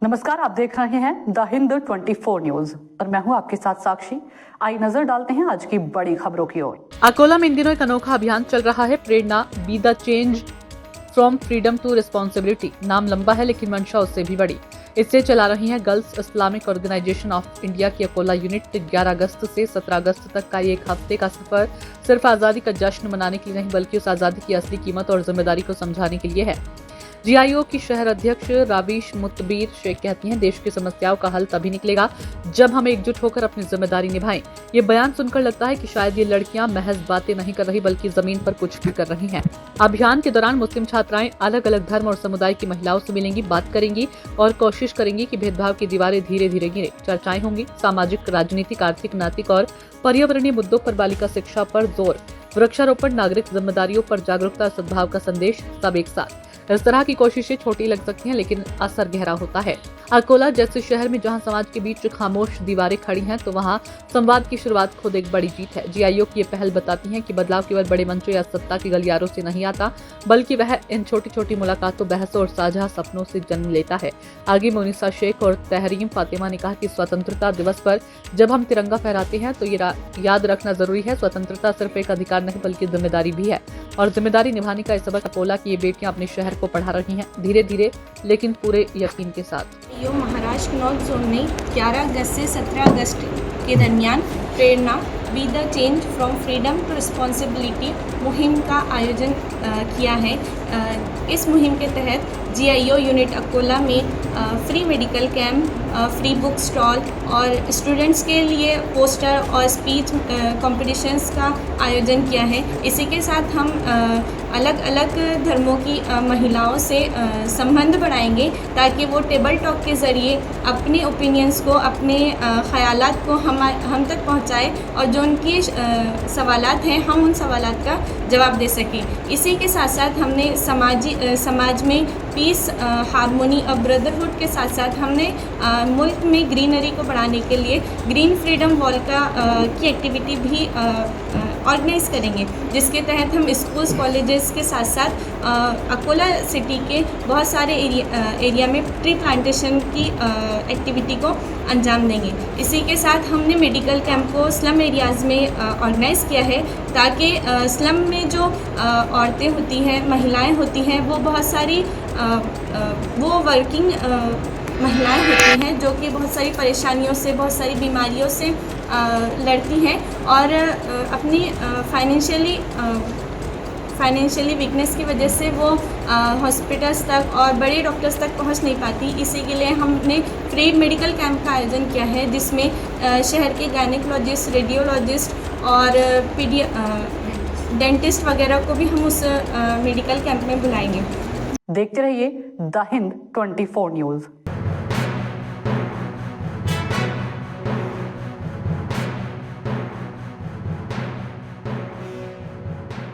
नमस्कार, आप देख रहे हैं द हिंद 24 न्यूज और मैं हूं आपके साथ साक्षी। आई नजर डालते हैं आज की बड़ी खबरों की ओर। अकोला में इन दिनों एक अनोखा अभियान चल रहा है, Prerna be the change from freedom to responsibility. नाम लंबा है लेकिन मंशा उससे भी बड़ी। इससे चला रही है girls Islamic organisation of India की अकोला यूनिट। 11 अगस्त से 17 अगस्त तक का ये एक हफ्ते का सफर सिर्फ आजादी का जश्न मनाने के लिए नहीं बल्कि उस आजादी की असली कीमत और जिम्मेदारी को समझाने के लिए है। जीआईओ की शहर अध्यक्ष राबिश मुतबीर शेख कहती हैं, देश की समस्याओं का हल तभी निकलेगा जब हम एकजुट होकर अपनी जिम्मेदारी निभाएं। ये बयान सुनकर लगता है कि शायद ये लड़कियां महज बातें नहीं कर रही बल्कि जमीन पर कुछ भी कर रही हैं। अभियान के दौरान मुस्लिम छात्राएं अलग अलग धर्म और समुदाय की महिलाओं से मिलेंगी, बात करेंगी और कोशिश करेंगी कि भेदभाव की दीवारें धीरे धीरे गिरे। चर्चाएं होंगी सामाजिक, राजनीतिक, आर्थिक, नैतिक और पर्यावरणीय मुद्दों पर, बालिका शिक्षा पर जोर, वृक्षारोपण, नागरिक जिम्मेदारियों पर जागरूकता, सद्भाव का संदेश, सब एक साथ। इस तरह की कोशिशें छोटी लग सकती हैं लेकिन असर गहरा होता है। अकोला जैसे शहर में जहां समाज के बीच खामोश दीवारें खड़ी हैं तो वहां संवाद की शुरुआत खुद एक बड़ी जीत है। जीआईओ की ये पहल बताती है कि बदलाव केवल बड़े मंचों या सत्ता के गलियारों से नहीं आता बल्कि वह इन छोटी छोटी मुलाकातों, बहसों और साझा सपनों से जन्म लेता है। आगे मोनिसा शेख और तहरीम फातिमा ने कहा कि स्वतंत्रता दिवस पर जब हम तिरंगा फहराते हैं तो ये याद रखना जरूरी है, स्वतंत्रता सिर्फ एक अधिकार नहीं बल्कि जिम्मेदारी भी है और जिम्मेदारी निभाने का सबक अकोला की ये बेटियां अपने शहर को पढ़ा रही हैं, धीरे धीरे लेकिन पूरे यकीन के साथ। महाराष्ट्र नॉर्थ जोन ने 11 अगस्त से 17 अगस्त के दरमियान Prerna be the change from freedom to responsibility मुहिम का आयोजन किया है। इस मुहिम के तहत जीआईओ यूनिट अकोला में free medical camp, free book stall और स्टूडेंट्स के लिए पोस्टर और स्पीच कॉम्पिटिशन्स का आयोजन किया है। इसी के साथ हम अलग अलग धर्मों की महिलाओं से संबंध बढ़ाएंगे ताकि वो टेबल टॉक के ज़रिए अपने ओपिनियंस को, अपने ख़यालात को हम तक पहुँचाए और जो उनकी सवालात हैं हम उन सवालात का जवाब दे सकें। इसी के साथ साथ हमने समाज में पीस, हारमोनी और ब्रदरहुड के साथ साथ हमने मुल्क में ग्रीनरी को बढ़ाने के लिए ग्रीन फ्रीडम वॉल की एक्टिविटी भी ऑर्गेनाइज़ करेंगे, जिसके तहत हम स्कूल्स, कॉलेजेस के साथ साथ अकोला सिटी के बहुत सारे एरिया में ट्री प्लांटेशन की एक्टिविटी को अंजाम देंगे। इसी के साथ हमने मेडिकल कैंप को स्लम एरियाज़ में ऑर्गेनाइज़ किया है ताकि स्लम में जो औरतें होती हैं, महिलाएं होती हैं, वो बहुत सारी वो वर्किंग महिलाएं होती हैं जो कि बहुत सारी परेशानियों से, बहुत सारी बीमारियों से लड़ती हैं और अपनी फाइनेंशियली वीकनेस की वजह से वो हॉस्पिटल्स तक और बड़े डॉक्टर्स तक पहुंच नहीं पाती। इसी के लिए हमने फ्री मेडिकल कैंप का आयोजन किया है जिसमें शहर के गायनेकोलॉजिस्ट, रेडियोलॉजिस्ट और डेंटिस्ट वगैरह को भी हम उस मेडिकल कैंप में बुलाएंगे। देखते रहिए द हिंद 24 न्यूज।